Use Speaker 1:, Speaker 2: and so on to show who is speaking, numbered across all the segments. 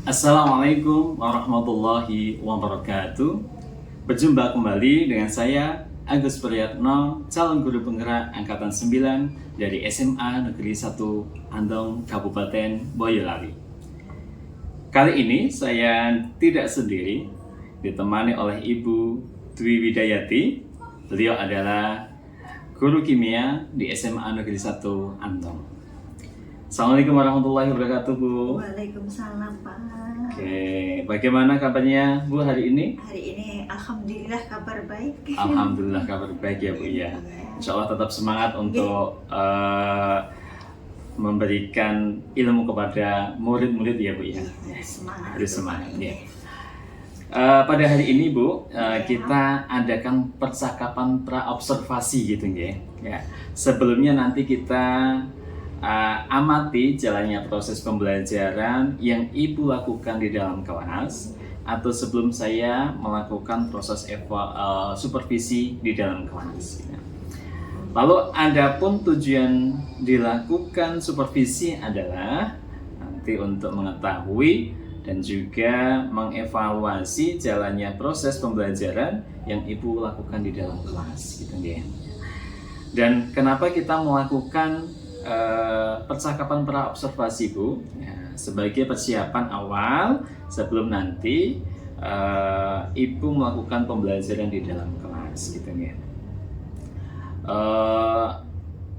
Speaker 1: Assalamualaikum warahmatullahi wabarakatuh. Berjumpa kembali dengan saya Agus Priyatno, calon guru penggerak angkatan 9 dari SMA Negeri 1 Andong, Kabupaten Boyolali. Kali ini saya tidak sendiri, ditemani oleh Ibu Dwi Widayati. Beliau adalah guru kimia di SMA Negeri 1 Andong. Assalamualaikum warahmatullahi wabarakatuh, Bu.
Speaker 2: Waalaikumsalam, Pak.
Speaker 1: Oke, bagaimana kabarnya Bu hari ini?
Speaker 2: Hari ini alhamdulillah kabar baik.
Speaker 1: Alhamdulillah kabar baik ya Bu ya. Insya Allah tetap semangat untuk memberikan ilmu kepada murid-murid ya Bu ya.
Speaker 2: Semangat.
Speaker 1: Harus semangat ya. Pada hari ini Bu, kita adakan percakapan pra-observasi gitu ya. Sebelumnya nanti kita amati jalannya proses pembelajaran yang Ibu lakukan di dalam kelas, atau sebelum saya melakukan proses supervisi di dalam kelas. Lalu adapun tujuan dilakukan supervisi adalah nanti untuk mengetahui dan juga mengevaluasi jalannya proses pembelajaran yang Ibu lakukan di dalam kelas gitu ya. Dan kenapa kita melakukan percakapan pra-observasi Bu ya, sebagai persiapan awal sebelum nanti Ibu melakukan pembelajaran di dalam kelas gitu ya,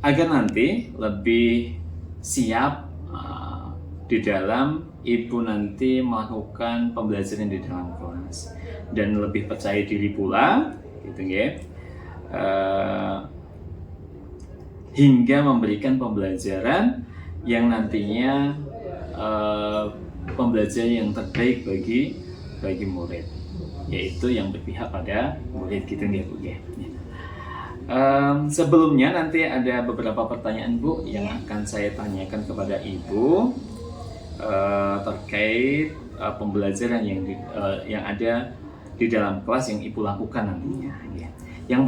Speaker 1: agar nanti lebih siap di dalam Ibu nanti melakukan pembelajaran di dalam kelas dan lebih percaya diri pula gitu ya, hingga memberikan pembelajaran yang nantinya pembelajaran yang terbaik bagi murid, yaitu yang berpihak pada murid gitu ya Bu ya. Sebelumnya nanti ada beberapa pertanyaan Bu yang akan saya tanyakan kepada Ibu terkait pembelajaran yang ada di dalam kelas yang Ibu lakukan nantinya ya. Yang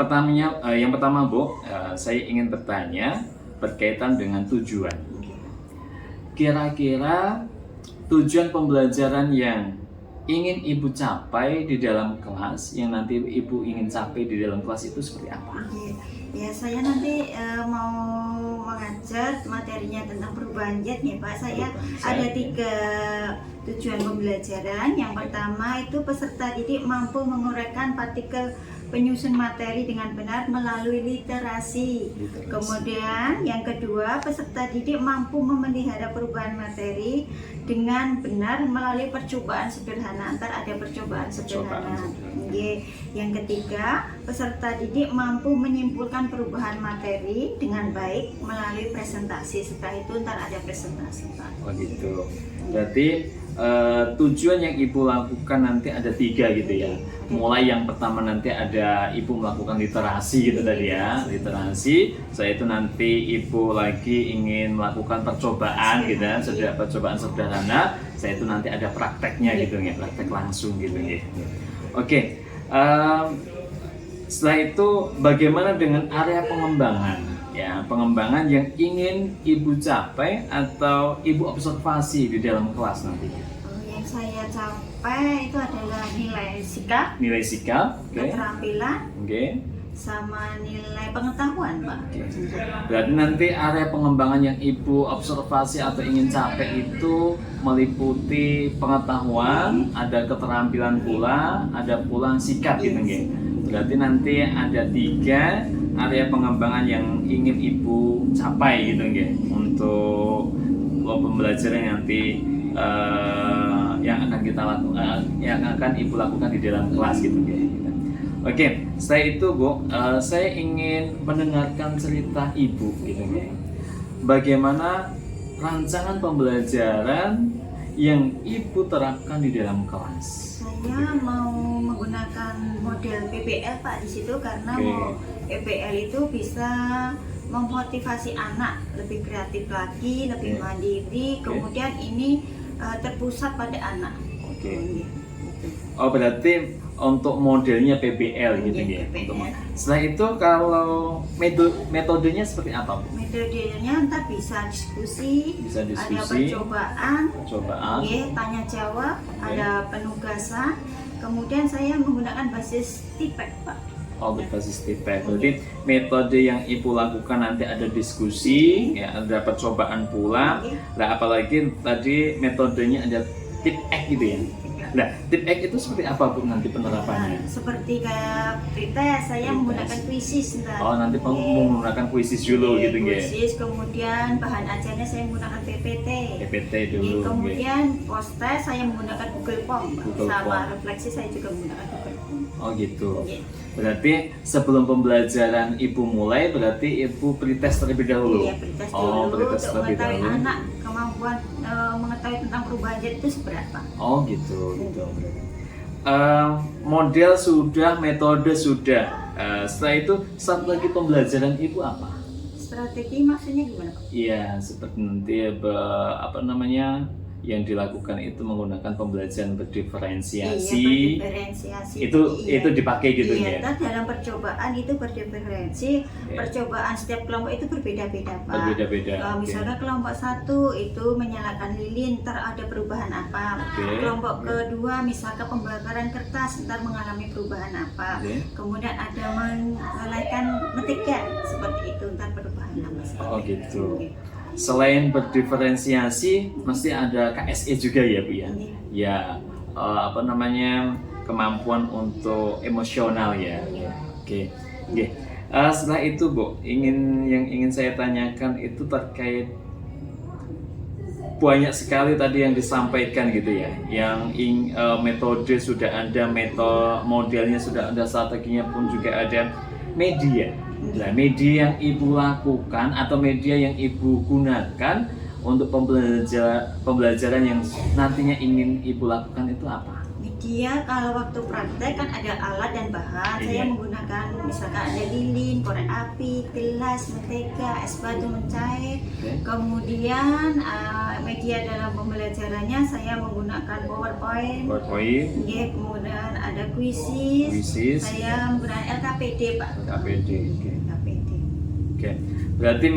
Speaker 1: pertama Bu, saya ingin bertanya berkaitan dengan tujuan. Kira-kira tujuan pembelajaran yang ingin Ibu capai di dalam kelas, yang nanti Ibu ingin capai di dalam kelas itu seperti apa?
Speaker 2: Ya, saya nanti mau mengajar materinya tentang perubahan zat ya Pak. Saya ada 3 tujuan pembelajaran. Yang pertama itu peserta didik mampu menguraikan partikel penyusun materi dengan benar melalui literasi. Kemudian yang kedua, peserta didik mampu memelihara perubahan materi dengan benar melalui percobaan sederhana. Antar ada percobaan sederhana. Yang ketiga, peserta didik mampu menyimpulkan perubahan materi dengan baik melalui presentasi. Setelah itu ntar ada presentasi Pak.
Speaker 1: Oh gitu. Berarti tujuan yang Ibu lakukan nanti ada 3 gitu ya. Mulai yang pertama nanti ada Ibu melakukan literasi gitu tadi ya, literasi. Setelah itu nanti Ibu lagi ingin melakukan percobaan gitu ya, percobaan sederhana. Setelah itu nanti ada prakteknya gitu ya, praktek langsung gitu ya. Oke, setelah itu bagaimana dengan area pengembangan? Ya, pengembangan yang ingin Ibu capai atau Ibu observasi di dalam kelas nantinya.
Speaker 2: Yang saya capai itu adalah nilai sikap, keterampilan, sama nilai pengetahuan Pak.
Speaker 1: Berarti nanti area pengembangan yang Ibu observasi atau ingin capai itu meliputi pengetahuan, ada keterampilan pula, ada pula sikap gitu nggih. Berarti nanti ada 3 area pengembangan yang ingin Ibu capai gitu nggih untuk pembelajaran nanti yang akan kita lakukan, yang akan Ibu lakukan di dalam kelas gitu nggih. Oke, setelah itu Bu, saya ingin mendengarkan cerita Ibu gitu nggih. Bagaimana rancangan pembelajaran yang Ibu terapkan di dalam kelas?
Speaker 2: Saya mau menggunakan model PPL Pak di situ karena PPL itu bisa memotivasi anak lebih kreatif lagi, lebih mandiri. Kemudian ini terpusat pada anak.
Speaker 1: Oh berarti untuk modelnya PBL gitu
Speaker 2: Iya,
Speaker 1: ya.
Speaker 2: PBL.
Speaker 1: Setelah itu kalau metodenya seperti apa, Bu?
Speaker 2: Metodenya ntar bisa diskusi,
Speaker 1: Bisa
Speaker 2: ada
Speaker 1: diskusi,
Speaker 2: percobaan,
Speaker 1: percobaan.
Speaker 2: tanya jawab, ada penugasan. Kemudian saya menggunakan basis tipek, Pak.
Speaker 1: Oh, berbasis tipek. Berarti metode yang Ibu lakukan nanti ada diskusi, ya, ada percobaan pula. Nah, apalagi tadi metodenya ada tipek gitu ya. Nah, tipek itu seperti apa, Bu, nanti penerapannya?
Speaker 2: Seperti kayak pretest, saya
Speaker 1: Pretest.
Speaker 2: menggunakan kuisis ntar.
Speaker 1: Oh, nanti menggunakan kuisis dulu gitu nggih.
Speaker 2: Kuisis, kemudian bahan ajarnya saya menggunakan PPT.
Speaker 1: PPT dulu nggih.
Speaker 2: Kemudian post test saya menggunakan Google Form, Pak.
Speaker 1: Google
Speaker 2: Sama
Speaker 1: Form.
Speaker 2: refleksi saya juga menggunakan Google Form.
Speaker 1: Oh, gitu.
Speaker 2: Iya.
Speaker 1: Berarti sebelum pembelajaran Ibu mulai, berarti Ibu pretest terlebih dahulu.
Speaker 2: Iya, pretest
Speaker 1: Oh,
Speaker 2: dulu
Speaker 1: pretest
Speaker 2: untuk
Speaker 1: terlebih
Speaker 2: mengetahui
Speaker 1: dahulu.
Speaker 2: anak kemampuan mengetahui tentang perubahan zat itu seberapa.
Speaker 1: Oh, gitu. Model sudah, metode sudah. Setelah itu satu lagi pembelajaran Ibu apa?
Speaker 2: Strategi maksudnya gimana, Pak?
Speaker 1: Iya, seperti nanti apa namanya yang dilakukan itu menggunakan pembelajaran berdiferensiasi.
Speaker 2: Iya, berdiferensiasi.
Speaker 1: Itu dipakai gitu
Speaker 2: iya,
Speaker 1: ya.
Speaker 2: dalam percobaan itu berdiferensi.
Speaker 1: Oke.
Speaker 2: Percobaan setiap kelompok itu berbeda-beda, Pak.
Speaker 1: Berbeda-beda. Oke.
Speaker 2: Misalnya kelompok 1 itu menyalakan lilin, ntar ada perubahan apa.
Speaker 1: Oke.
Speaker 2: Kelompok kedua misalkan pembakaran kertas, ntar mengalami perubahan apa.
Speaker 1: Oke.
Speaker 2: Kemudian ada mengalahkan metiket, seperti itu, ntar perubahan apa.
Speaker 1: Oh, gitu.
Speaker 2: Gitu.
Speaker 1: Selain berdiferensiasi, mesti ada KSE juga ya, Bu ya. Ya, apa namanya kemampuan untuk emosional ya. Oke. Oke. Setelah itu, Bu, yang ingin saya tanyakan itu terkait banyak sekali tadi yang disampaikan gitu ya. Yang metode sudah ada, modelnya sudah ada, strateginya pun juga ada, media. Nah, media yang Ibu lakukan atau media yang Ibu gunakan untuk pembelajaran yang nantinya ingin Ibu lakukan itu apa?
Speaker 2: Media kalau waktu praktek kan ada alat dan bahan.
Speaker 1: Iya.
Speaker 2: Saya menggunakan misalkan ada lilin, korek api, gelas, mentega, es batu mencair.
Speaker 1: Oke.
Speaker 2: Kemudian media dalam pembelajarannya saya menggunakan PowerPoint.
Speaker 1: PowerPoint,
Speaker 2: Kemudian ada kuisis.
Speaker 1: Quizzes,
Speaker 2: Saya menggunakan LKPD, Pak.
Speaker 1: KPD. Oke.
Speaker 2: LKPD.
Speaker 1: Oke. Berarti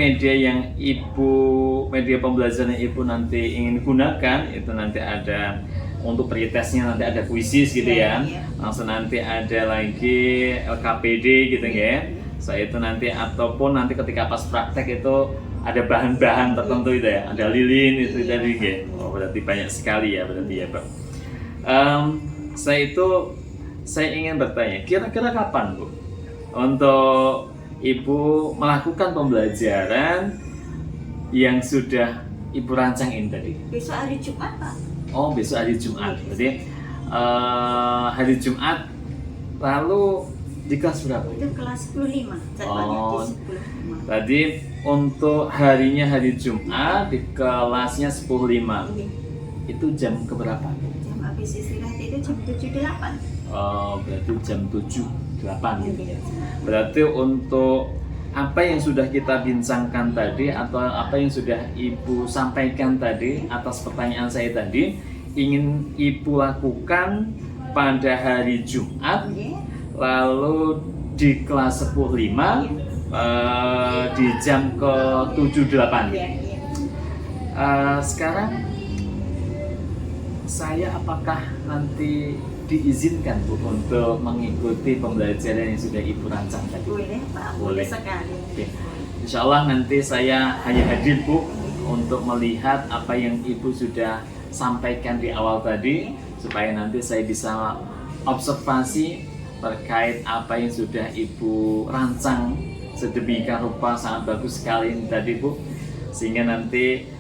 Speaker 1: media pembelajaran yang Ibu nanti ingin gunakan itu nanti ada untuk pretestnya, nanti ada kuisis gitu ya.
Speaker 2: Iya.
Speaker 1: Langsung nanti ada lagi LKPD gitu ya. Saya itu nanti ataupun nanti ketika pas praktek itu ada bahan-bahan tertentu itu ya, ada lilin itu tadi ya. Oh, berarti banyak sekali ya berarti ya, Pak. Saya ingin bertanya, kira-kira kapan, Bu, untuk Ibu melakukan pembelajaran yang sudah Ibu rancang ini tadi?
Speaker 2: Besok hari Jumat, Pak.
Speaker 1: Oh, besok hari Jumat. Berarti hari Jumat lalu di kelas berapa?
Speaker 2: Itu kelas 15. Jadwalnya
Speaker 1: Oh.
Speaker 2: di 10.5.
Speaker 1: Tadi untuk harinya hari Jumat di kelasnya 10.5.
Speaker 2: Iya.
Speaker 1: Itu jam keberapa?
Speaker 2: Jam habis istirahat itu jam 7.08.
Speaker 1: Oh, berarti jam 7.08 gitu ya. Berarti untuk apa yang sudah kita bincangkan tadi atau apa yang sudah Ibu sampaikan tadi atas pertanyaan saya tadi ingin Ibu lakukan pada hari Jumat,
Speaker 2: Iya.
Speaker 1: lalu di kelas 10.5 di jam ke 7.08.
Speaker 2: Iya, iya.
Speaker 1: Sekarang saya apakah nanti diizinkan, Bu, untuk mengikuti pembelajaran yang sudah Ibu rancang tadi?
Speaker 2: Boleh, Pak.
Speaker 1: Boleh.
Speaker 2: Boleh sekali.
Speaker 1: Oke. Insya Allah nanti saya hanya hadir, Bu, untuk melihat apa yang Ibu sudah sampaikan di awal tadi, supaya nanti saya bisa observasi terkait apa yang sudah Ibu rancang sedemikian rupa, sangat bagus sekali ini tadi, Bu, sehingga nanti,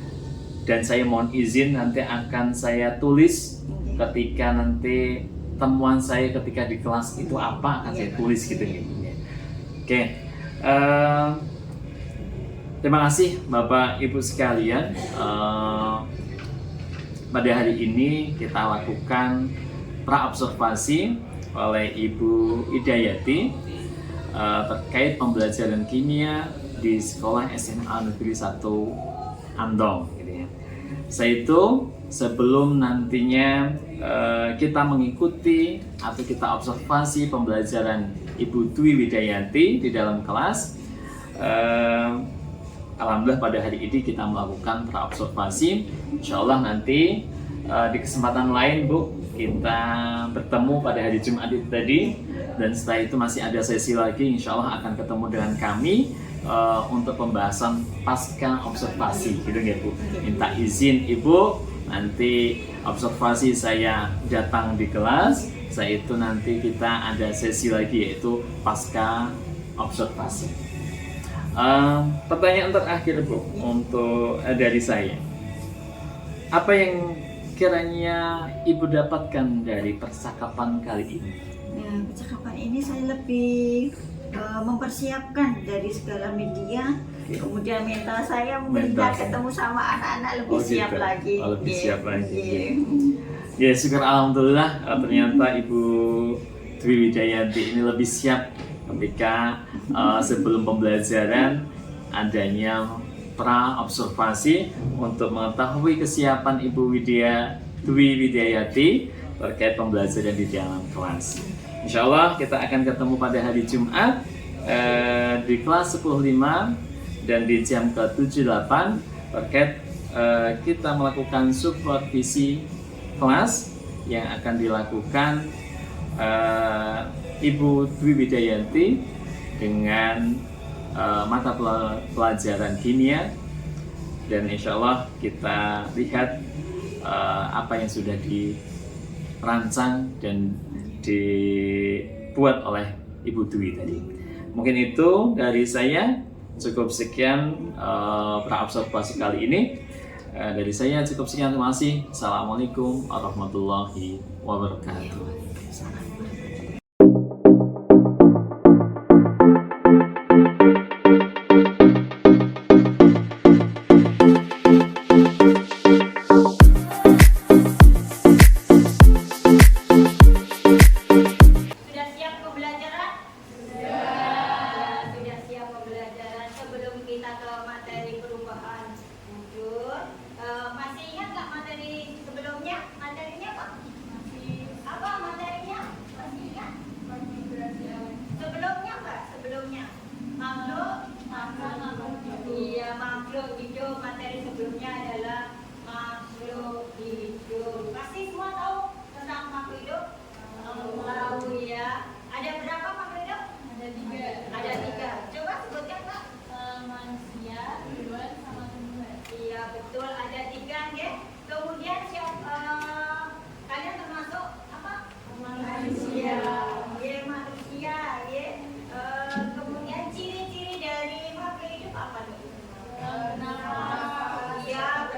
Speaker 1: dan saya mohon izin nanti akan saya tulis ketika nanti temuan saya ketika di kelas itu apa akan saya tulis gitu nih. Oke. Terima kasih Bapak Ibu sekalian. Pada hari ini kita lakukan pra-observasi oleh Ibu Hidayati terkait pembelajaran kimia di sekolah SMA Negeri 1 Andong gitu ya. Saya itu sebelum nantinya kita mengikuti atau kita observasi pembelajaran Ibu Dwi Widayanti di dalam kelas, alhamdulillah pada hari ini kita melakukan praobservasi. Insya Allah nanti di kesempatan lain Bu, kita bertemu pada hari Jumat itu tadi, dan setelah itu masih ada sesi lagi, insya Allah akan ketemu dengan kami untuk pembahasan pasca observasi gitu ya Bu. Minta izin Ibu, nanti observasi saya datang di kelas, setelah itu nanti kita ada sesi lagi yaitu pasca observasi. Pertanyaan terakhir Bu untuk dari saya, apa yang kiranya Ibu dapatkan dari percakapan kali ini?
Speaker 2: Nah, percakapan ini saya lebih mempersiapkan dari segala media. Kemudian mental saya mungkin
Speaker 1: Mental.
Speaker 2: ketemu sama anak-anak lebih siap
Speaker 1: Gitu.
Speaker 2: lagi.
Speaker 1: Lebih siap lagi.
Speaker 2: Iya.
Speaker 1: Ya, syukur alhamdulillah ternyata Ibu Dwi Widayanti ini lebih siap ketika sebelum pembelajaran adanya pra-observasi untuk mengetahui kesiapan Ibu Dwi Widayanti terkait pembelajaran di dalam kelas. Insya Allah kita akan ketemu pada hari Jumat di kelas 10.5 dan di jam ke-7.8 terkait kita melakukan supervisi kelas yang akan dilakukan Ibu Dwi Widayanti dengan mata pelajaran kimia, dan insya Allah kita lihat apa yang sudah dirancang dan dibuat oleh Ibu Dwi tadi. Mungkin itu dari saya, cukup sekian praobservasi kali ini. Dari saya cukup sekian, terima kasih. Assalamualaikum warahmatullahi wabarakatuh.
Speaker 2: Sudah siap pembelajaran? Sudah siap pembelajaran. Sebelum kita ke materi perubahan wujud, masih ingat nggak materi sebelumnya? Materinya apa? Apa materinya? Masih ingat? Sebelumnya Mbak? Sebelumnya makhluk iya, makhluk hidup. Materi sebelumnya adalah makhluk hidup. Pasti semua tahu tentang makhluk hidup? Tahu ya. Ada berapa makhluk hidup? Ada tiga. Coba sebutkan Kak. Manusia, hewan, sama tumbuhan. Iya betul, ada tiga ya. Kemudian siapa? Kalian termasuk apa? Manusia. Ya manusia ya. Kemudian ciri-ciri dari makhluk hidup apa tuh? Bernafas. Iya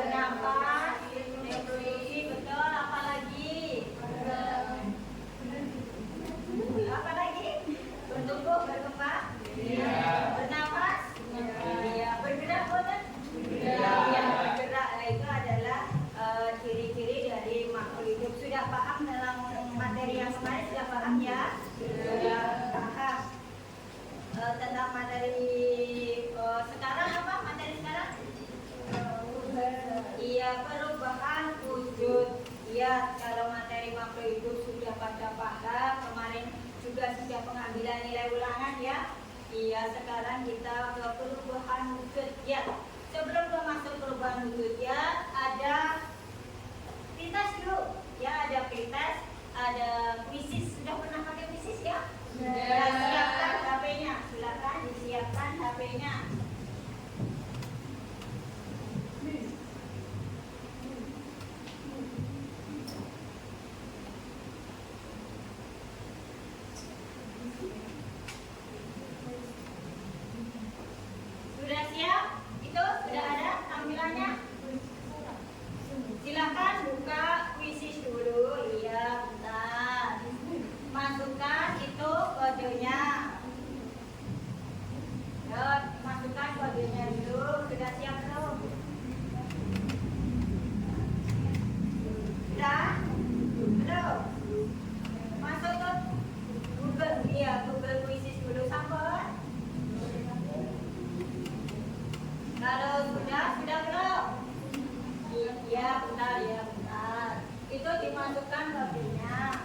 Speaker 3: Iya, bentar ya, bentar. Itu dimasukkan ke filenya.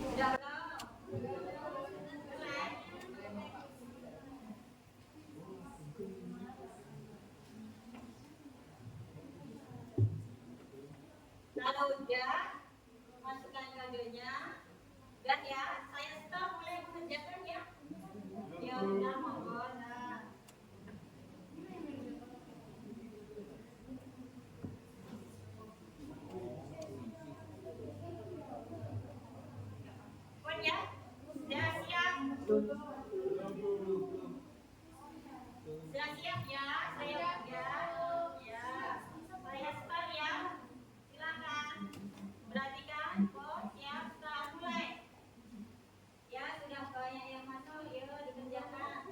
Speaker 3: Sudah belum? Kalau udah, masukkan kadonya. Dan ya, saya stop mulai mengerjakan ya. Ya udah, mohon. Nah. Pon ya, sudah siap. Sudah siap ya, saya udah. Ya, saya start ya. Silakan. Perhatikan, pon siap, start mulai. Ya, sudah banyak yang masuk, yuk dikerjakan.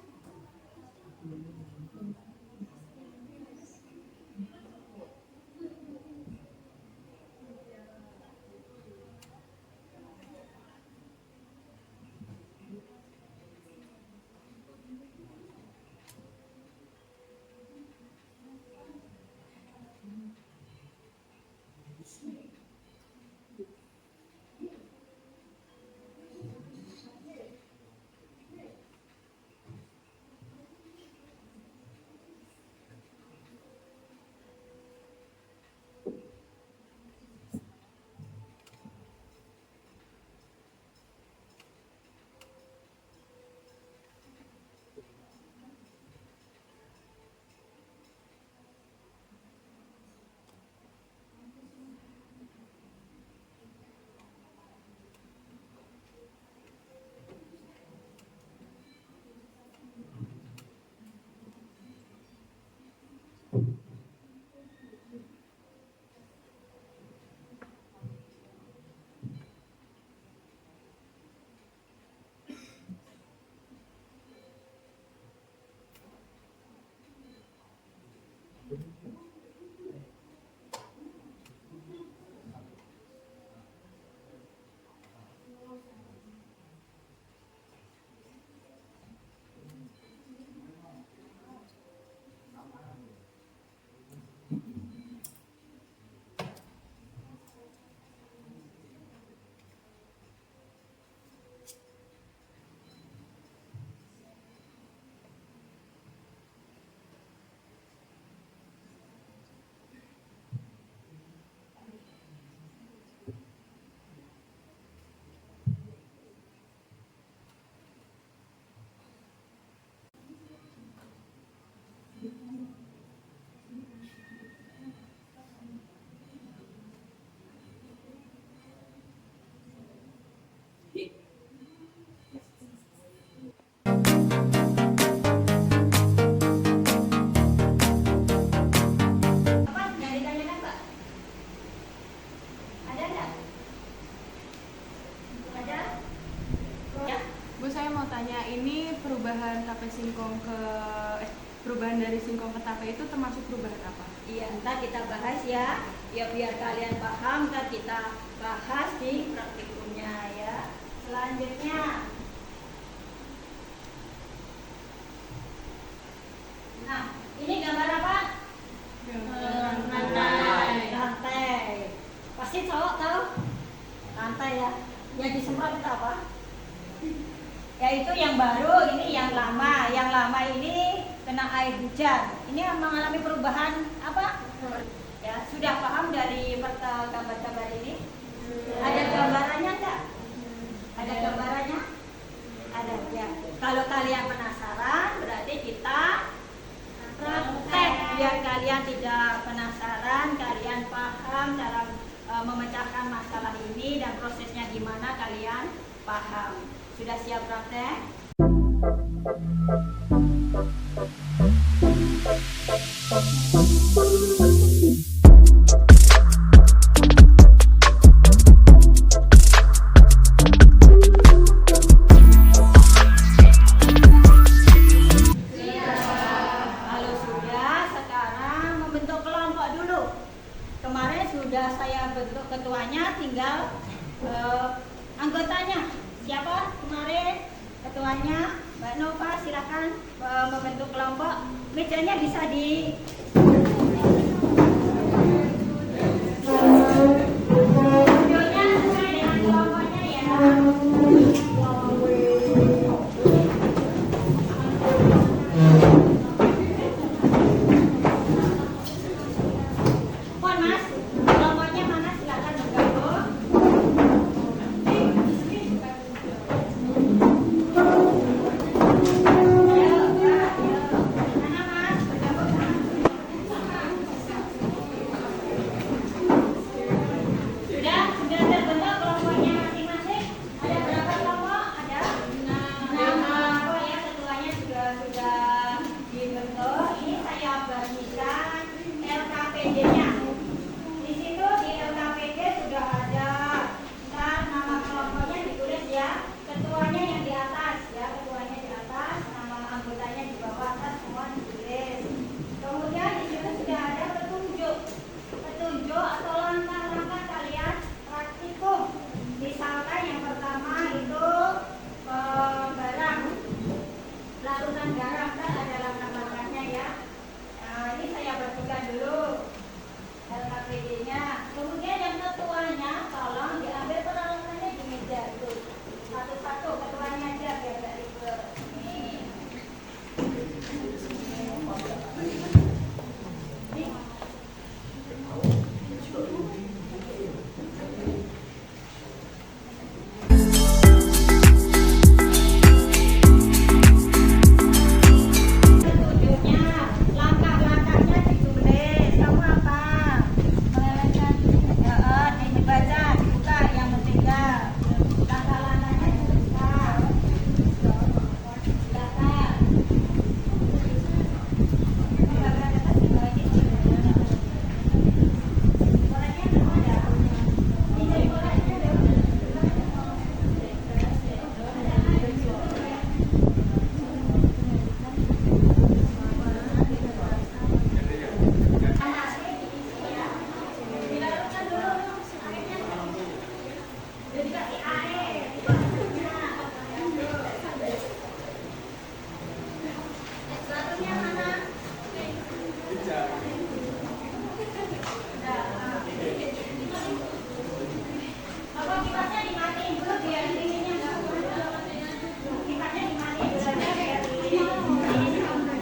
Speaker 3: Apa? Yang ditanyakan, Pak? Ada nggak? Ada? Ya?
Speaker 4: Bu, saya mau tanya, ini perubahan tape singkong ke perubahan dari singkong ke tape itu termasuk perubahan apa?
Speaker 3: Iya, ntar kita bahas ya. Ya biar kalian paham, ntar kita bahas di praktikumnya ya. Selanjutnya. Nah, ini gambar apa? Rantai. Pasti tahu? Rantai ya. Yang disemprot itu apa? Yaitu yang baru, ini yang lama. Yang lama ini kena air hujan. Ini mengalami perubahan apa? Ya, sudah paham dari gambar-gambar ini? Ada gambarannya enggak? Ada gambarannya? Ada ya. Kalau kalian penasaran, berarti kita praktek biar kalian tidak penasaran, kalian paham cara memecahkan masalah ini dan prosesnya gimana kalian paham. Sudah siap praktek? Kalau sudah, sekarang membentuk kelompok dulu. Kemarin sudah saya bentuk ketuanya, tinggal anggotanya. Siapa kemarin? Ketuanya Mbak Nova silakan membentuk kelompok. Mejanya bisa di videonya sesuai dengan kelompoknya ya. Mohon Mas, kelompoknya mana silakan bergabung. Ayo, Kak, ayo. Mana Mas, bergabung Mas. Sudah terbentuk kelompoknya masing-masing. Ada berapa kelompok? Ada 6 kelompok ya, ketuanya juga sudah dibentuk. Ini saya bagikan LKPD-nya. Di situ di LKPD sudah ada. Ntar nama kelompoknya ditulis ya. Ketuanya yang di atas ya, ketuanya di atas, nama anggotanya di bawah atas semua ditulis. Kemudian di situ sudah ada petunjuk atau langkah-langkah kalian praktikum. Misalkan yang pertama itu barang larutan garam, kan ada langkah-langkahnya ya. Nah, ini saya bagikan dulu LKPD-nya. Kemudian yang ketuanya tolong diambil peralatannya di meja itu. Satu-satu ketuanya aja biar gak ribet. Ini. Petunjuknya, langkah-langkahnya ditulis. Kamu apa? Melelehkan. Ya, dibaca, dibuka yang ketiga. Langkah-langkahnya dituliskan. Silakan. Gambar atas di bawah ini. Koreknya belum ada. Ini koreknya ada. Dilarutkan dulu airnya. Udah dikasih air. Sepatunya mana? Apa kipasnya dimatiin dulu biar dinginnya nggak keluar. Kipasnya dimatiin dulu aja biar nggak apa-apa.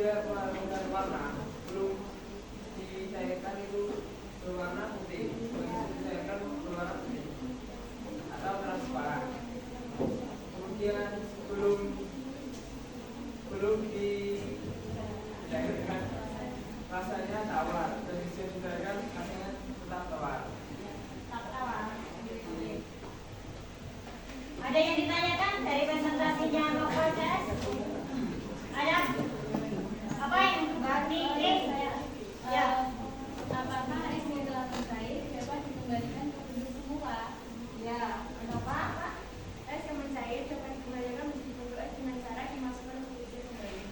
Speaker 5: dia menggunakan warna belum dicairkan itu berwarna putih, begitu dicairkan berwarna putih atau transparan. Kemudian belum dicairkan rasanya tawar, dan dicairkan rasanya tetap tawar.
Speaker 3: Ada yang ditanyakan dari presentasinya Bapak Jas? Ada? Apa yang berarti ini? Ya.
Speaker 4: Apakah es yang telah mencair dapat dikembalikan ke bentuk semula? Ya.
Speaker 3: Kenapa?
Speaker 4: Es yang mencair dapat dikembalikan menjadi bentuk es dengan cara dimasukkan ke biji kembali.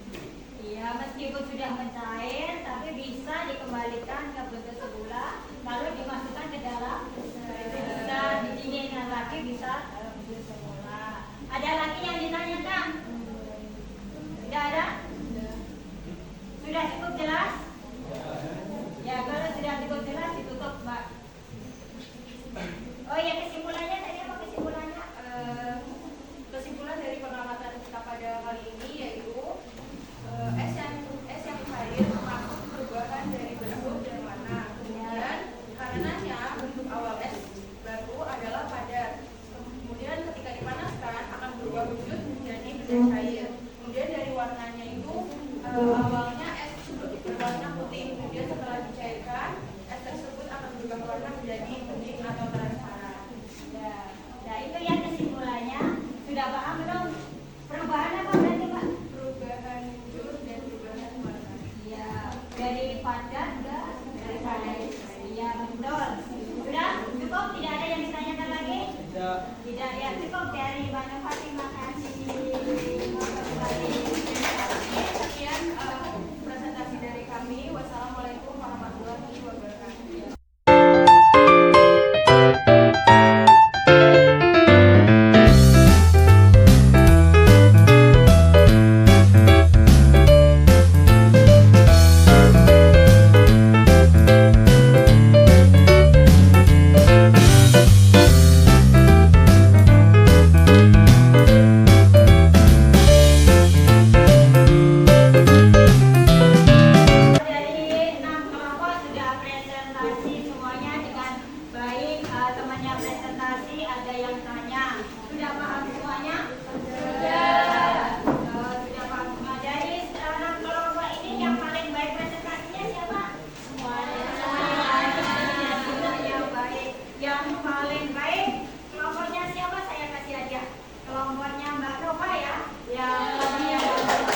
Speaker 3: Iya, meskipun sudah mencair, tapi bisa dikembalikan ke bentuk semula, lalu dimasukkan ke dalam, bisa didinginkan lagi, bisa bentuk semula. Ada lagi yang ditanyakan? Tidak ada? Sudah cukup jelas? Ya, kalau sudah cukup jelas ditutup, Mbak. Oh ya, kesimpulannya tadi apa kesimpulannya?
Speaker 4: Kesimpulan dari pengamatan kita pada kali ini yaitu es yang cair termasuk perubahan dari bentuk dan warna. Kemudian karenanya bentuk awal es batu adalah padat. Kemudian ketika dipanaskan akan berubah wujud menjadi benda cair. Kemudian dari warnanya itu awalnya es berwarna putih. Kemudian setelah dicairkan es tersebut akan berubah warna menjadi bening atau transparan.
Speaker 3: Ya, nah itu ya kesimpulannya. Sudah paham belum? Perubahan apa berarti, Pak?
Speaker 4: Perubahan wujud dan perubahan warna.
Speaker 3: Iya, dari padat ke cair. Iya, betul. Sudah cukup? Tidak ada yang ditanyakan lagi? Tidak ya, cukup dari Mbak Nova. Terima kasih.
Speaker 4: Sekian presentasi dari kami. Wassalamualaikum warahmatullahi wabarakatuh.
Speaker 3: Dari 6 kelompok sudah presentasi semuanya dengan baik. Temannya presentasi, ada yang tanya. Sudah paham semuanya? Sudah. Sudah paham semua. Dari 6 kelompok ini yang paling baik presentasinya siapa? Semuanya baik. Yang paling baik kelompoknya siapa? Saya kasih aja. Kelompoknya Mbak Nova ya. Yang saya kasih.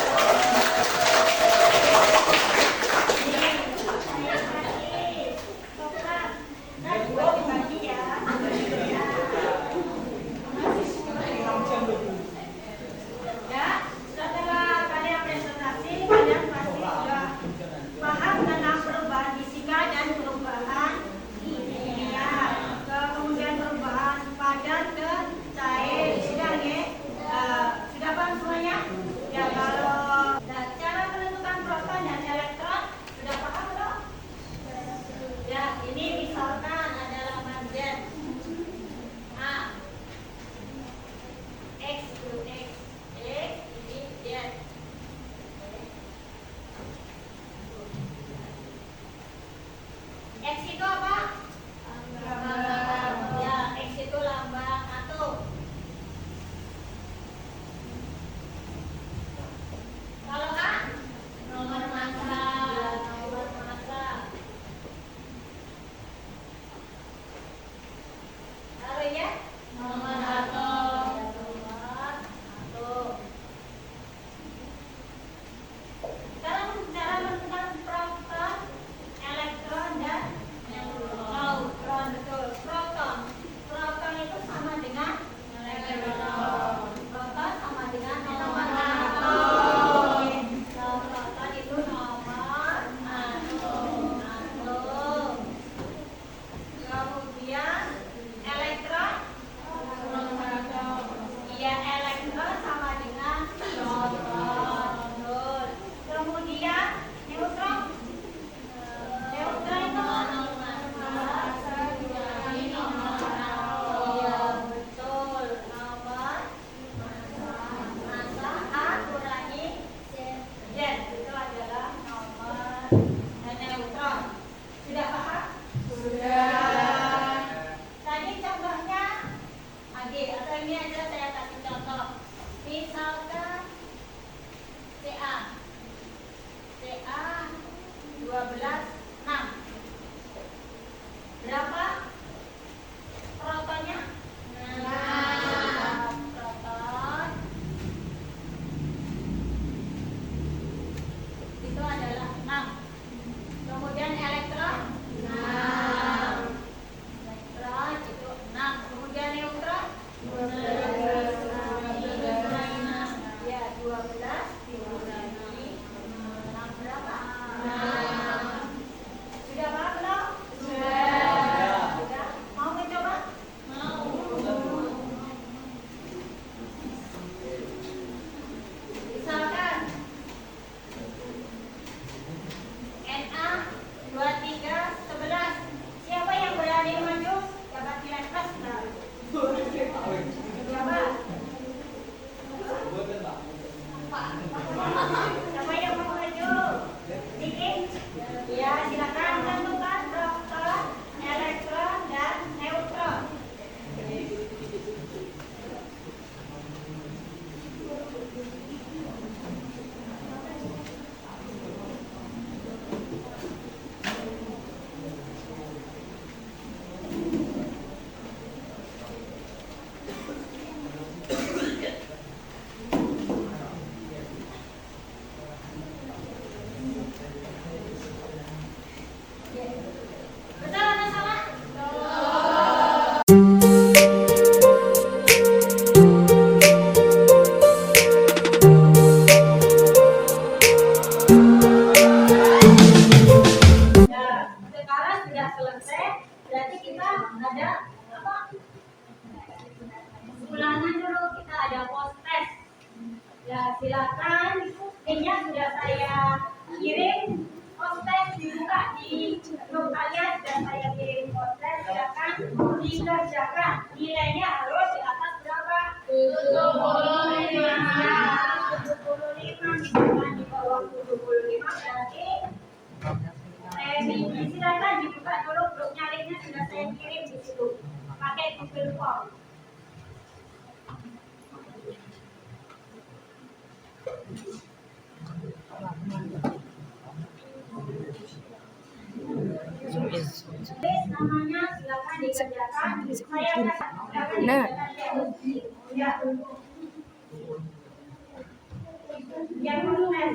Speaker 3: ada apa? Ulangan dulu kita ada post test. Ya silakan, linknya sudah saya kirim. Post test dibuka di grup kalian, sudah saya kirim post test. Silakan dikerjakan. Nilainya harus di atas berapa? 75. 75 di bawah 75 berarti remisi. Silakan dibuka dulu grupnya, linknya sudah saya kirim di situ pakai Google Form. Namanya silakan dikerjakan. Saya akan ya. Yang proses.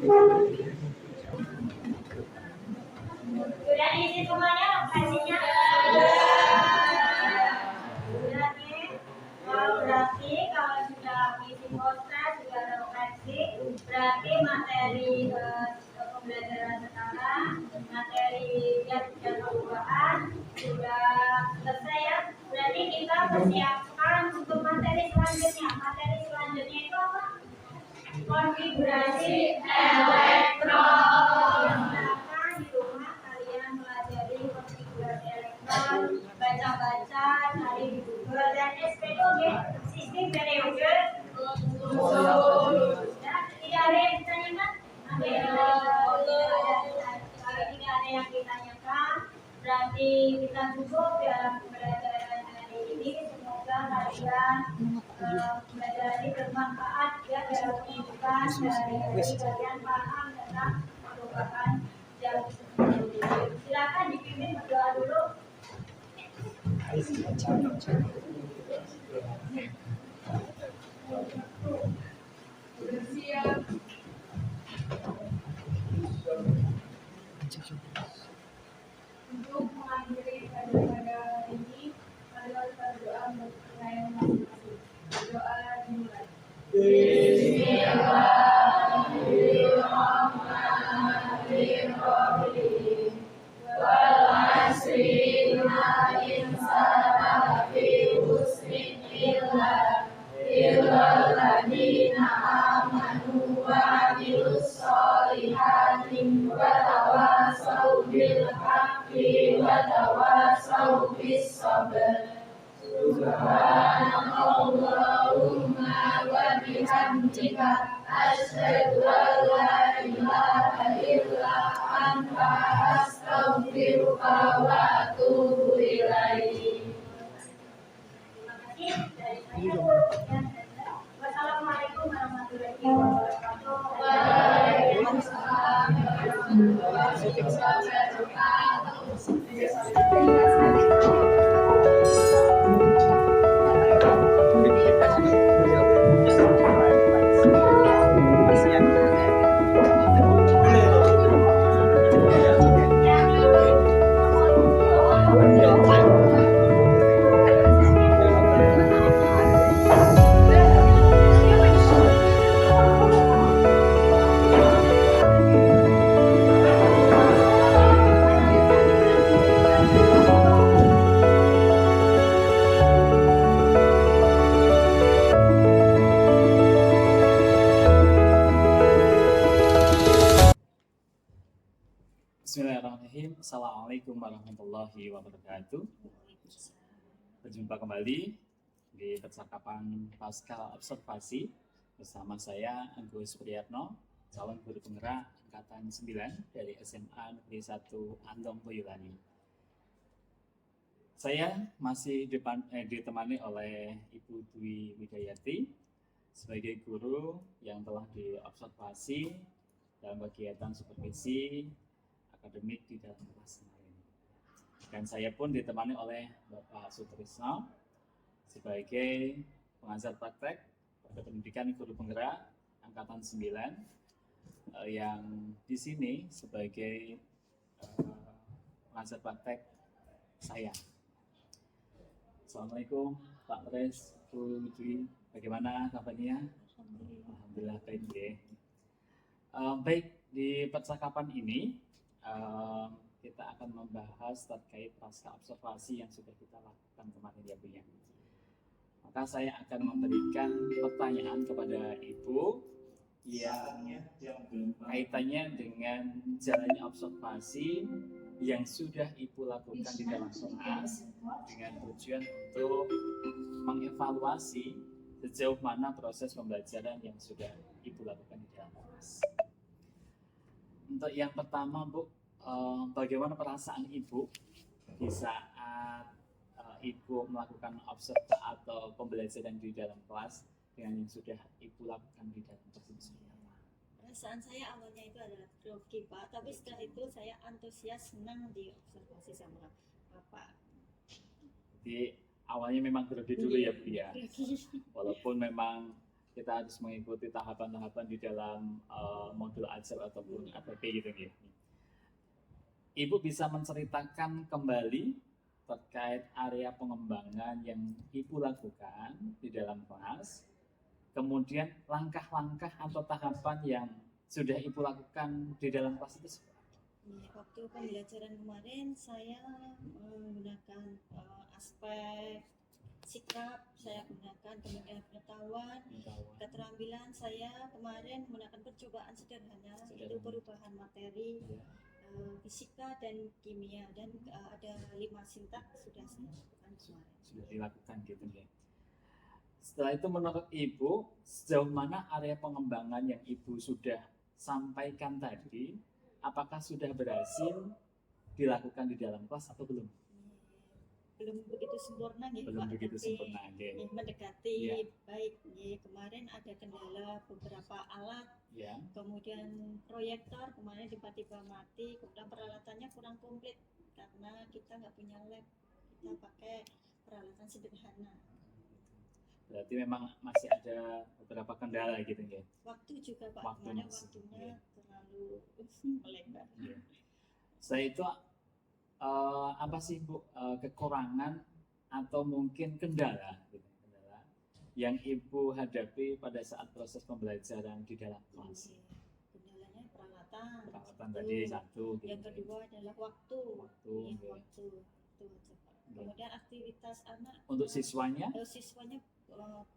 Speaker 3: Sudah diisi semuanya lokasinya? Sudah nih. Berarti kalau sudah isi poster juga ada lokasi, berarti materi pembelajaran sekarang, materi jadwal perubahan sudah selesai ya. Berarti kita bersiap sekarang untuk materi selanjutnya. Materi selanjutnya itu apa? Konfigurasi elektron. Silakan di rumah kalian pelajari konfigurasi elektron, baca-baca, cari di Google dan SPOG, sistem periode. Ya, tidak ada yang ditanyakan? Kalau tidak ada yang ditanyakan, berarti kita cukup dalam pembelajaran hari ini. Semoga kalian belajar ini bermanfaat ya dalam kehidupan sehari-hari. Kalian paham tentang perubahan jam. Silakan dipimpin berdoa dulu.
Speaker 4: Bersiap. Untuk mengakhiri pada hari ini, marilah kita berdoa untuk percayaan masing-masing. Doa dimulai.
Speaker 3: Terima kasih dari saya. Wassalamualaikum warahmatullahi wabarakatuh.
Speaker 1: Bismillahirrahmanirrahim. Assalamualaikum warahmatullahi wabarakatuh. Berjumpa kembali di percakapan Pasca Observasi bersama saya Agus Priyatno, calon guru penggerak angkatan 9 dari SMA Negeri 1 Andong Boyolali. Saya masih ditemani oleh Ibu Dwi Widayati sebagai guru yang telah diobservasi dalam kegiatan supervisi akademik di dalam kelas kemarin. Dan saya pun ditemani oleh Bapak Sutrisno sebagai pengajar praktek pada pendidikan guru penggerak angkatan 9 yang di sini sebagai pengajar praktek saya. Assalamualaikum Pak Pres, Bu Dwi, bagaimana kabarnya? Alhamdulillah baik deh. Baik, di percakapan ini kita akan membahas terkait pasca observasi yang sudah kita lakukan kemarin ya Bu ya. Maka saya akan memberikan pertanyaan kepada Ibu yang kaitannya dengan jalannya observasi yang sudah Ibu lakukan di dalam kelas dengan tujuan untuk mengevaluasi sejauh mana proses pembelajaran yang sudah Ibu lakukan di dalam kelas. Untuk yang pertama Bu, bagaimana perasaan Ibu di saat Ibu melakukan observasi atau pembelajaran di dalam kelas dengan yang sudah Ibu lakukan di dalam kelas?
Speaker 3: Perasaan saya awalnya itu adalah grogi Pak, tapi setelah itu saya antusias, senang diobservasi sama Bapak.
Speaker 1: Jadi awalnya memang grogi dulu ya Bu ya, walaupun memang kita harus mengikuti tahapan-tahapan di dalam modul ajar ataupun APP gitu ya. Ibu bisa menceritakan kembali terkait area pengembangan yang Ibu lakukan di dalam kelas, kemudian langkah-langkah atau tahapan yang sudah Ibu lakukan di dalam kelas itu seperti apa?
Speaker 2: Waktu pembelajaran kemarin saya menggunakan aspek sikap, saya gunakan kemudian pengetahuan, keterampilan. Saya kemarin menggunakan percobaan sederhana, yaitu perubahan materi, fisika dan kimia, dan ada 5 sintak sudah saya lakukan kemarin.
Speaker 1: Sudah dilakukan gitu ya. Setelah itu menurut Ibu, sejauh mana area pengembangan yang Ibu sudah sampaikan tadi, apakah sudah berhasil dilakukan di dalam kelas atau belum?
Speaker 2: Belum begitu sempurna nih
Speaker 1: Belum
Speaker 2: Pak,
Speaker 1: begitu
Speaker 2: tapi
Speaker 1: sempurna ya.
Speaker 2: mendekati
Speaker 1: Ya.
Speaker 2: baik nih. Kemarin ada kendala beberapa alat,
Speaker 1: Ya.
Speaker 2: kemudian proyektor kemarin tiba-tiba mati, kemudian peralatannya kurang komplit karena kita nggak punya lab, kita pakai peralatan sederhana.
Speaker 1: Berarti memang masih ada beberapa kendala gitu ya.
Speaker 2: Waktu juga Pak,
Speaker 1: Waktu
Speaker 2: kemarin
Speaker 1: masih,
Speaker 2: waktunya
Speaker 1: ya.
Speaker 2: terlalu melebar.
Speaker 1: Ya. Setelah itu apa sih Bu kekurangan atau mungkin kendala yang Ibu hadapi pada saat proses pembelajaran di dalam kelas?
Speaker 2: Kendalanya peralatan.
Speaker 1: Peralatan tadi satu.
Speaker 2: Yang kedua adalah waktu.
Speaker 1: Waktu. Ya.
Speaker 2: Waktu itu aja Pak. Kemudian aktivitas anak.
Speaker 1: Untuk siswanya?
Speaker 2: Siswanya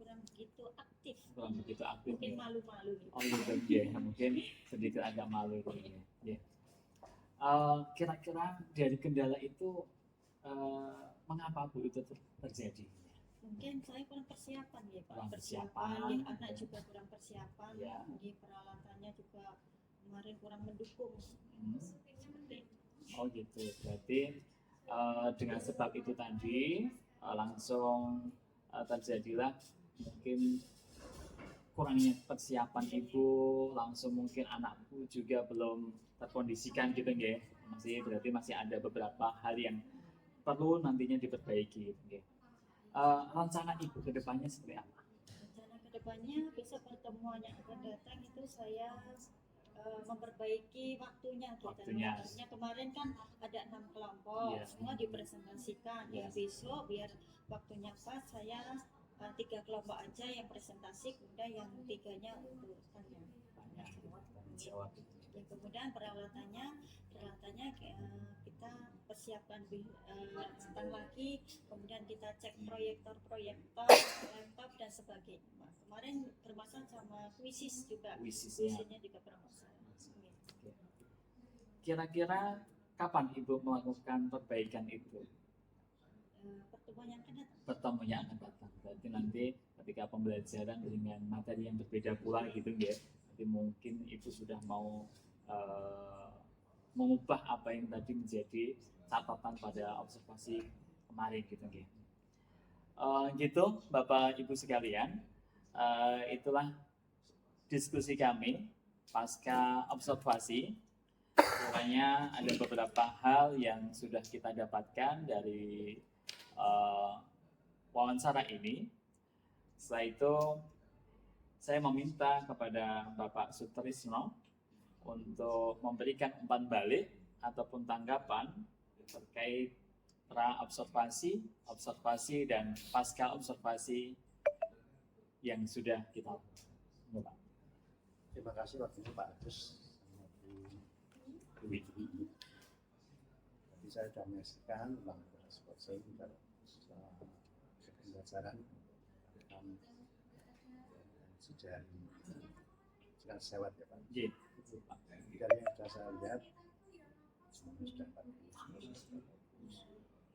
Speaker 2: kurang begitu aktif.
Speaker 1: Kurang begitu aktif.
Speaker 2: Mungkin
Speaker 1: ya.
Speaker 2: malu-malu.
Speaker 1: Oh gitu ya, mungkin sedikit agak malu ya. Ya. Kira-kira dari kendala itu mengapa Bu itu terjadi?
Speaker 2: Mungkin saya kurang persiapan ya Pak.
Speaker 1: Kurang persiapan.
Speaker 2: Ya, anak juga kurang persiapan.
Speaker 1: Ya.
Speaker 2: Di peralatannya juga kemarin kurang mendukung.
Speaker 1: Oh gitu. Berarti dengan sebab itu tadi langsung terjadilah mungkin kurangnya persiapan Ibu, langsung mungkin anakku juga belum terkondisikan gitu ya. Berarti masih ada beberapa hal yang perlu nantinya diperbaiki gitu ya. Rencana Ibu ke depannya seperti apa?
Speaker 2: Rencana ke depannya besok pertemuan yang akan datang itu saya memperbaiki waktunya kita.
Speaker 1: Waktunya.
Speaker 2: Makanya kemarin kan ada 6 kelompok,
Speaker 1: Iya.
Speaker 2: semua dipresentasikan.
Speaker 1: Iya.
Speaker 2: Ya besok biar waktunya pas saya 3 kelompok aja yang presentasi, kemudian yang 3-nya untuk tanya
Speaker 1: Jawab.
Speaker 2: Ya, kemudian peralatannya kita persiapkan datang lagi, kemudian kita cek proyektor, laptop dan sebagainya. Kemarin bermasalah sama kuisis juga. Kuisisnya juga bermasalah.
Speaker 1: Kira-kira kapan Ibu melakukan perbaikan itu?
Speaker 2: Pertemuan yang akan datang.
Speaker 1: Pertemuan yang akan datang. Berarti nanti ketika pembelajaran dengan materi yang berbeda pula gitu ya. Nanti mungkin Ibu sudah mau mengubah apa yang tadi menjadi catatan pada observasi kemarin gitu ya. Gitu Bapak Ibu sekalian, itulah diskusi kami pasca observasi. Kiranya ada beberapa hal yang sudah kita dapatkan dari wawancara ini. Setelah itu saya meminta kepada Bapak Sutrisno untuk memberikan umpan balik ataupun tanggapan terkait pra-observasi, observasi, dan pasca observasi yang sudah kita lakukan.
Speaker 6: Terima kasih waktunya Pak Agus. Jadi saya sudah menyaksikan tentang proses saya juga pembelajaran sudah sewat ya Pak. Dari yang sudah saya lihat semuanya sudah bagus.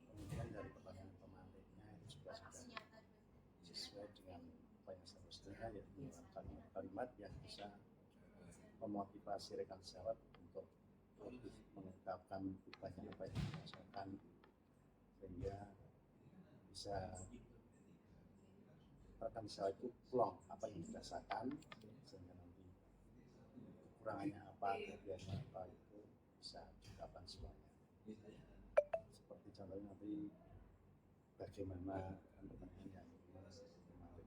Speaker 6: Kemudian dari pertanyaan pemantiknya itu juga sudah sesuai dengan apa yang seharusnya, yaitu kalimat yang bisa memotivasi rekan sewat untuk lebih mengungkapkan banyak apa yang dirasakan sehingga bisa rekan sewat itu plong apa yang dirasakan sehingga nanti kekurangannya apa, kelebihannya apa itu bisa diungkapkan semuanya. Seperti contohnya nanti bagaimana teman-teman yang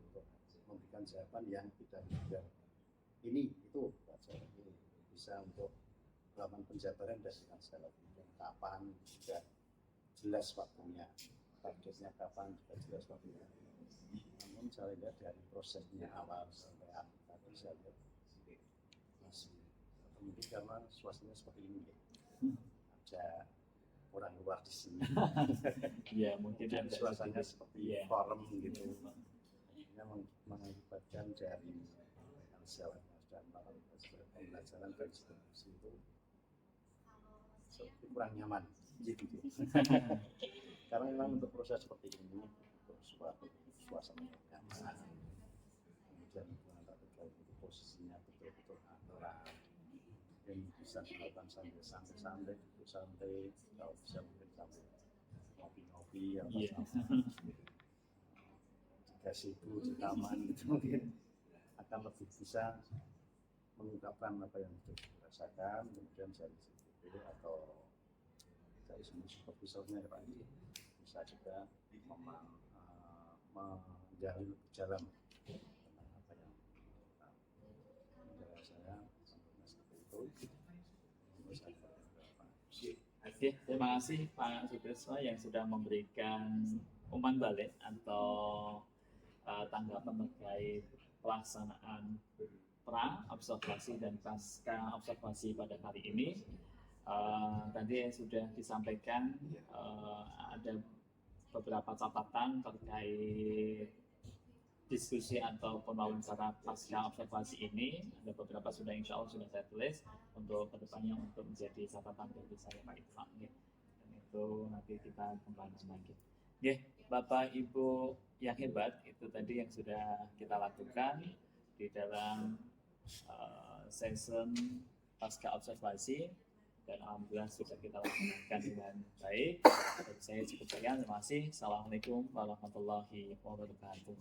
Speaker 6: untuk memberikan memberikan jawaban yang tidak juga ini itu pelajaran ini bisa untuk melakukan penjabaran dengan segala bentuk kapan juga jelas waktunya, targetnya kapan juga jelas waktunya. Namun saya lihat dari prosesnya awal sampai akhir tadi saya lihat masih mungkin karena suasananya seperti ini ya. Ada orang luar di sini.
Speaker 1: Ya mungkin
Speaker 6: Dan
Speaker 1: ada
Speaker 6: suasananya
Speaker 1: sedikit.
Speaker 6: seperti
Speaker 1: Iya.
Speaker 6: forum gitu. Ini mengakibatkan dari masyarakat dan pembelajaran dan diskusi itu seperti kurang nyaman gitu. Karena memang untuk proses seperti ini untuk suatu suasana yang nyaman, kemudian antara kedua itu posisinya betul-betul antara yang bisa dilakukan sambil santai duduk santai, kalau bisa mungkin sambil ngopi-ngopi atau
Speaker 1: Iya.
Speaker 6: dikasih di taman gitu mungkin akan lebih bisa mengungkapkan apa yang sudah dirasakan, kemudian dari CCTV atau dari semua supervisornya ya Pak, bisa juga menjalin lebih dalam tentang apa yang menurut saya sampai seperti itu. Terus saya berapa?
Speaker 1: Oke, terima kasih Pak Sutrisno yang sudah memberikan umpan balik atau tanggapan terkait pelaksanaan pra observasi dan pasca observasi pada hari ini. Tadi sudah disampaikan ada beberapa catatan terkait diskusi ataupun wawancara pasca observasi ini. Ada beberapa sudah insya Allah sudah saya tulis untuk kedepannya untuk menjadi catatan bagi saya Pak Irfan. Dan itu nanti kita kembangkan lagi. Oke, Bapak Ibu yang hebat, itu tadi yang sudah kita lakukan di dalam session pasca observasi. Dan alhamdulillah sudah kita lakukan dengan baik. Dari saya cukup sekian, terima kasih. Assalamualaikum warahmatullahi wabarakatuh.